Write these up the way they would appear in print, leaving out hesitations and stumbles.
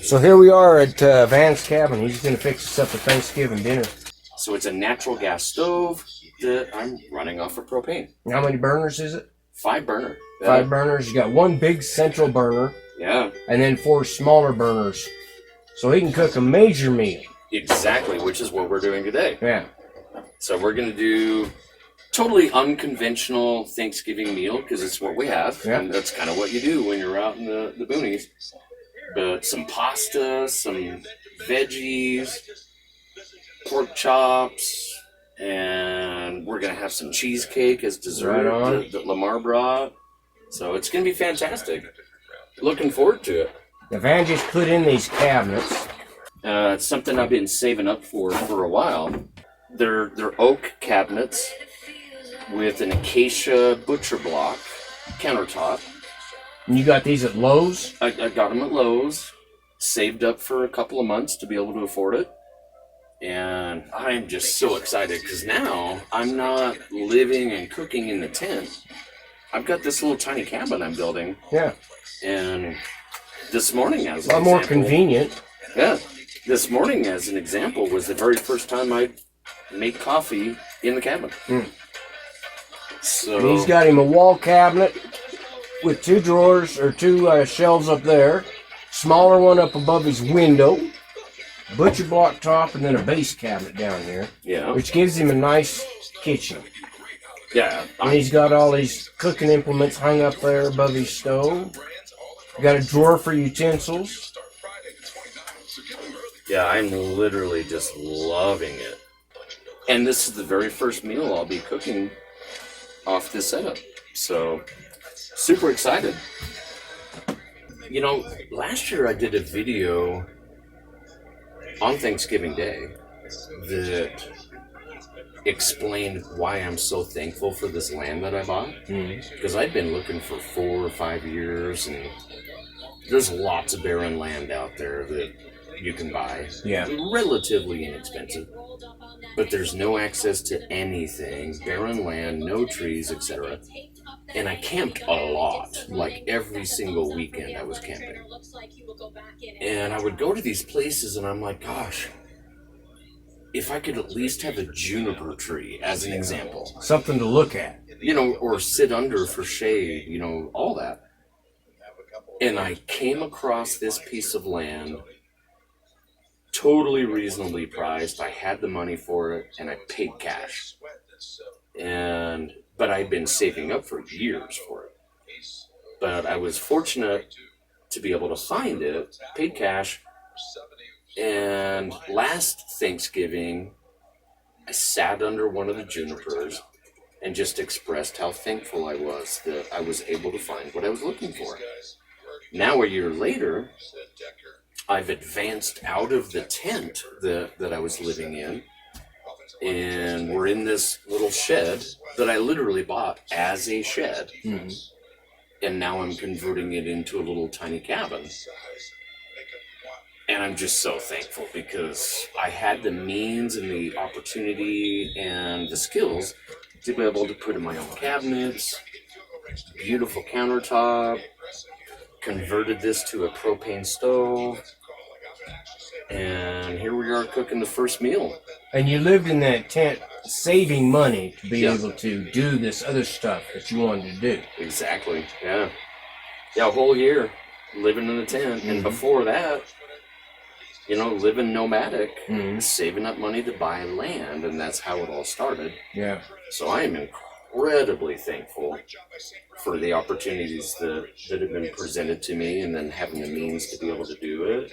So here we are at Van's cabin. He's going to fix us up a Thanksgiving dinner. So it's a natural gas stove that I'm running off of propane. How many burners is it? 5 burner. 5 burners. You got one big central burner. Yeah. And then 4 smaller burners. So he can cook a major meal. Exactly, which is what we're doing today. Yeah. So we're going to do totally unconventional Thanksgiving meal because it's what we have. Yeah. And that's kind of what you do when you're out in the boonies. But some pasta, some veggies, pork chops, and we're going to have some cheesecake as dessert that Lamar brought. So it's going to be fantastic. Looking forward to it. The Van just put in these cabinets. It's something I've been saving up for a while. They're oak cabinets with an acacia butcher block countertop. And you got these at Lowe's? I got them at Lowe's, saved up for a couple of months to be able to afford it. And I'm just so excited because now I'm not living and cooking in the tent. I've got this little tiny cabin I'm building. Yeah. And this morning, as a lot more convenient. Yeah. This morning, as an example, was the very first time I made coffee in the cabin. So and he's got him a wall cabinet with 2 drawers or 2 shelves up there, smaller one up above his window, butcher block top, and then a base cabinet down here. Yeah. Which gives him a nice kitchen. Yeah. And he's got all these cooking implements hung up there above his stove. Got a drawer for utensils. Yeah, I'm literally just loving it. And this is the very first meal I'll be cooking off this setup. So, super excited. You know, last year I did a video on Thanksgiving Day that explained why I'm so thankful for this land that I bought. Because I've been looking for 4 or 5 years, and there's lots of barren land out there that you can buy. Yeah. Relatively inexpensive. But there's no access to anything, barren land, no trees, etc. And I camped a lot, like every single weekend I was camping. And I would go to these places and I'm like, gosh, if I could at least have a juniper tree as an example. Something to look at. You know, or sit under for shade, you know, all that. And I came across this piece of land, totally reasonably priced. I had the money for it, and I paid cash. But I'd been saving up for years for it. But I was fortunate to be able to find it, paid cash, and last Thanksgiving, I sat under one of the junipers and just expressed how thankful I was that I was able to find what I was looking for. Now, a year later, I've advanced out of the tent that I was living in, and we're in this little shed that I literally bought as a shed, and now I'm converting it into a little tiny cabin. And I'm just so thankful because I had the means and the opportunity and the skills to be able to put in my own cabinets, beautiful countertop, converted this to a propane stove, and here we are cooking the first meal. And you lived in that tent saving money to be able to do this other stuff that you wanted to do. Exactly, yeah. Yeah, a whole year living in the tent, and before that, you know, living nomadic, saving up money to buy land, and that's how it all started. Yeah. So I am incredibly thankful for the opportunities that have been presented to me, and then having the means to be able to do it.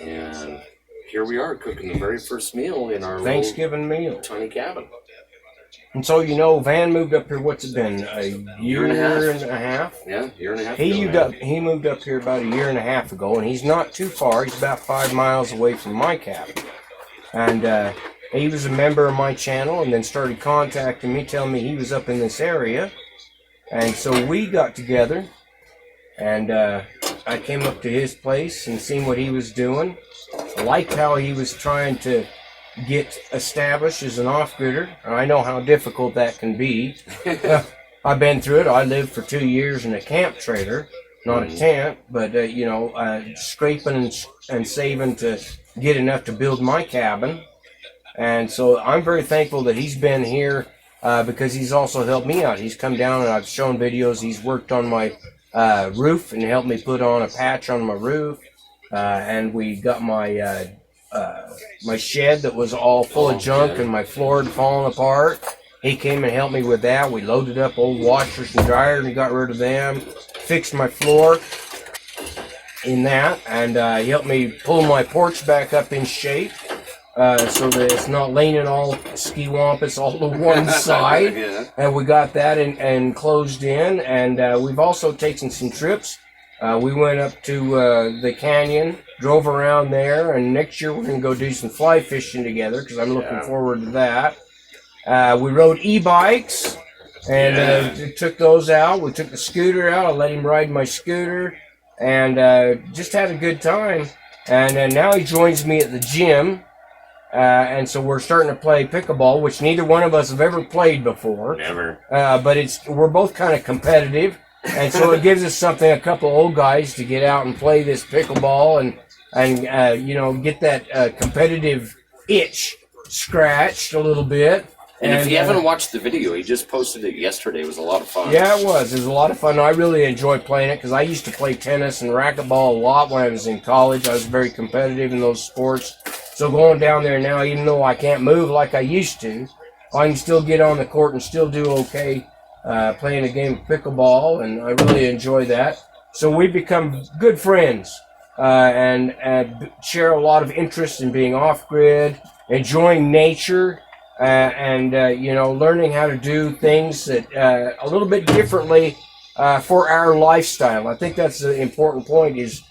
And here we are cooking the very first meal in our Thanksgiving meal, tiny cabin. And so, you know, Van moved up here, what's it been, a year and a half? Yeah, year and a half He moved up here about a year and a half ago, and he's not too far. He's about 5 miles away from my cabin. And he was a member of my channel and then started contacting me, telling me he was up in this area. And so we got together, and I came up to his place and seen what he was doing. I liked how he was trying to get established as an off-gridder. I know how difficult that can be. I've been through it. I lived for 2 years in a camp trailer, not a tent, but scraping and saving to get enough to build my cabin. And so I'm very thankful that he's been here because he's also helped me out. He's come down and I've shown videos. He's worked on my roof and helped me put on a patch on my roof. And we got my my shed that was all full of junk and my floor had fallen apart. He came and helped me with that. We loaded up old washers and dryers and got rid of them. Fixed my floor in that, and he helped me pull my porch back up in shape so that it's not leaning all ski-wampus all to one side. Yeah. And we got that and closed in, and we've also taken some trips. We went up to the canyon, drove around there, and next year we're going to go do some fly fishing together because I'm looking forward to that. We rode e-bikes and took those out. We took the scooter out. I let him ride my scooter and just had a good time. And now he joins me at the gym. And so we're starting to play pickleball, which neither one of us have ever played before. Never. But we're both kind of competitive. And so it gives us something, a couple old guys, to get out and play this pickleball and get that competitive itch scratched a little bit. And if you haven't watched the video, he just posted it yesterday. It was a lot of fun. Yeah, it was. It was a lot of fun. I really enjoyed playing it because I used to play tennis and racquetball a lot when I was in college. I was very competitive in those sports. So going down there now, even though I can't move like I used to, I can still get on the court and still do okay playing a game of pickleball, and I really enjoy that. So we've become good friends and share a lot of interest in being off-grid, enjoying nature, learning how to do things that a little bit differently for our lifestyle. I think that's the important point, is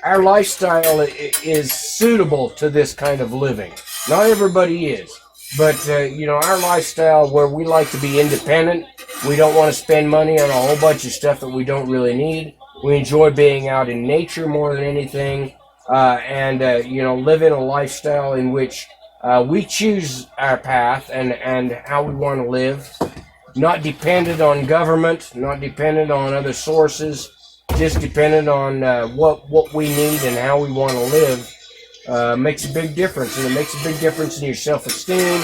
our lifestyle is suitable to this kind of living. Not everybody is, but our lifestyle where we like to be independent, we don't want to spend money on a whole bunch of stuff that we don't really need. We enjoy being out in nature more than anything, living a lifestyle in which we choose our path and how we want to live, not dependent on government, not dependent on other sources, just dependent on what we need and how we want to live. Makes a big difference, and it makes a big difference in your self-esteem,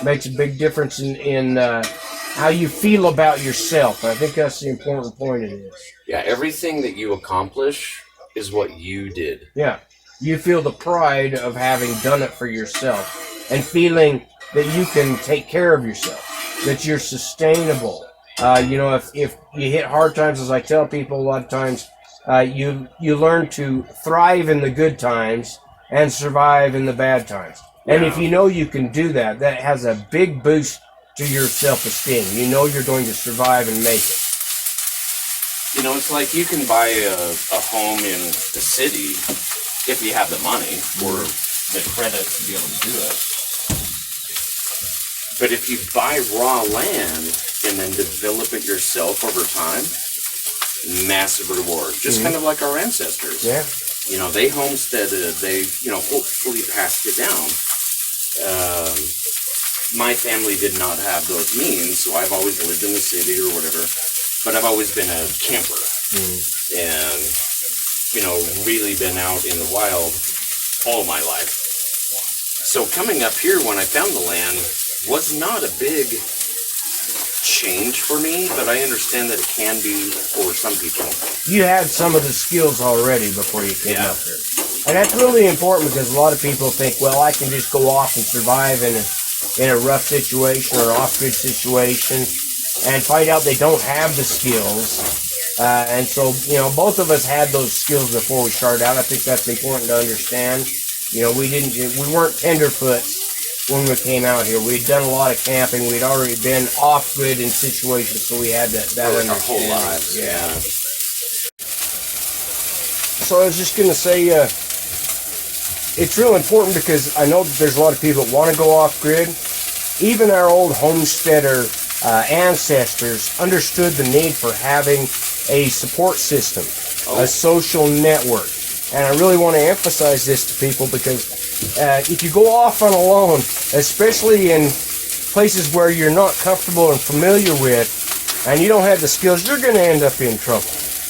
makes a big difference in how you feel about yourself. I think that's the important point of this. Yeah, everything that you accomplish is what you did. Yeah. You feel the pride of having done it for yourself and feeling that you can take care of yourself, that you're sustainable. If you hit hard times, as I tell people a lot of times, you learn to thrive in the good times and survive in the bad times. And if you know you can do that, that has a big boost to your self-esteem. You know you're going to survive and make it. It's like you can buy a home in the city if you have the money or the credit to be able to do it. But if you buy raw land and then develop it yourself over time, massive reward. Just kind of like our ancestors. Yeah. They homesteaded, they, hopefully passed it down. My family did not have those means, so I've always lived in the city or whatever, but I've always been a camper. And really been out in the wild all my life. So coming up here when I found the land was not a big change for me, but I understand that it can be for some people. You had some of the skills already before you came up here. And that's really important because a lot of people think, well, I can just go off and survive in a rough situation or off-grid situation and find out they don't have the skills. And so, both of us had those skills before we started out. I think that's important to understand. We weren't tenderfoots when we came out here. We'd done a lot of camping. We'd already been off-grid in situations, so we had that understanding. Our whole lives, yeah. So I was just going to say, it's real important because I know that there's a lot of people that want to go off-grid. Even our old homesteader ancestors understood the need for having a support system, a social network. And I really want to emphasize this to people because if you go off on alone, especially in places where you're not comfortable and familiar with, and you don't have the skills, you're going to end up in trouble.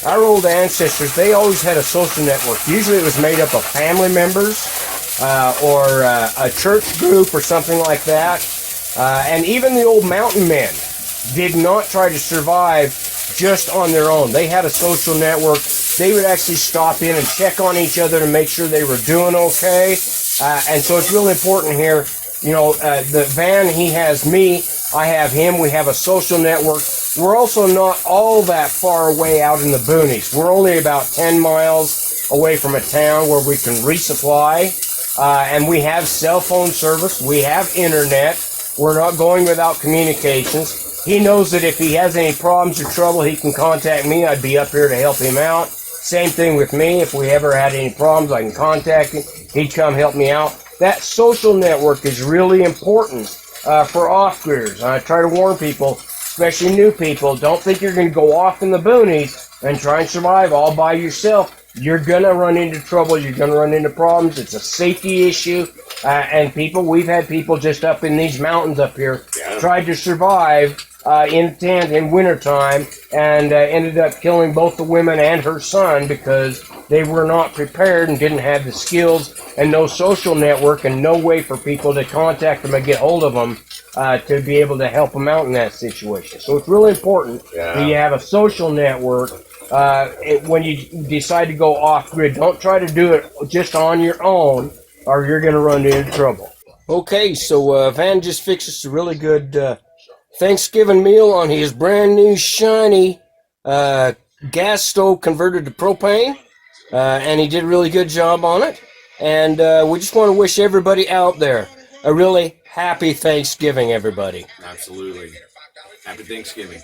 our old ancestors, they always had a social network. Usually it was made up of family members or a church group or something like that. And even the old mountain men did not try to survive just on their own. They had a social network. They would actually stop in and check on each other to make sure they were doing okay. And so it's really important here. You know, the Van, he has me. I have him. We have a social network. We're also not all that far away out in the boonies. We're only about 10 miles away from a town where we can resupply. And we have cell phone service. We have internet. We're not going without communications. He knows that if he has any problems or trouble, he can contact me. I'd be up here to help him out. Same thing with me. If we ever had any problems, I can contact him. He'd come help me out. That social network is really important for off-griders. I try to warn people, especially new people, don't think you're going to go off in the boonies and try and survive all by yourself. You're going to run into trouble. You're going to run into problems. It's a safety issue. And we've had people just up in these mountains up here tried to survive in a tent in wintertime and ended up killing both the woman and her son because they were not prepared and didn't have the skills and no social network and no way for people to contact them and get hold of them to be able to help them out in that situation. So it's really important that you have a social network. When you decide to go off-grid, don't try to do it just on your own or you're going to run into trouble. Okay, so Van just fixed us a really good Thanksgiving meal on his brand new shiny gas stove converted to propane, and he did a really good job on it. And we just want to wish everybody out there a really happy Thanksgiving, everybody. Absolutely. Happy Thanksgiving.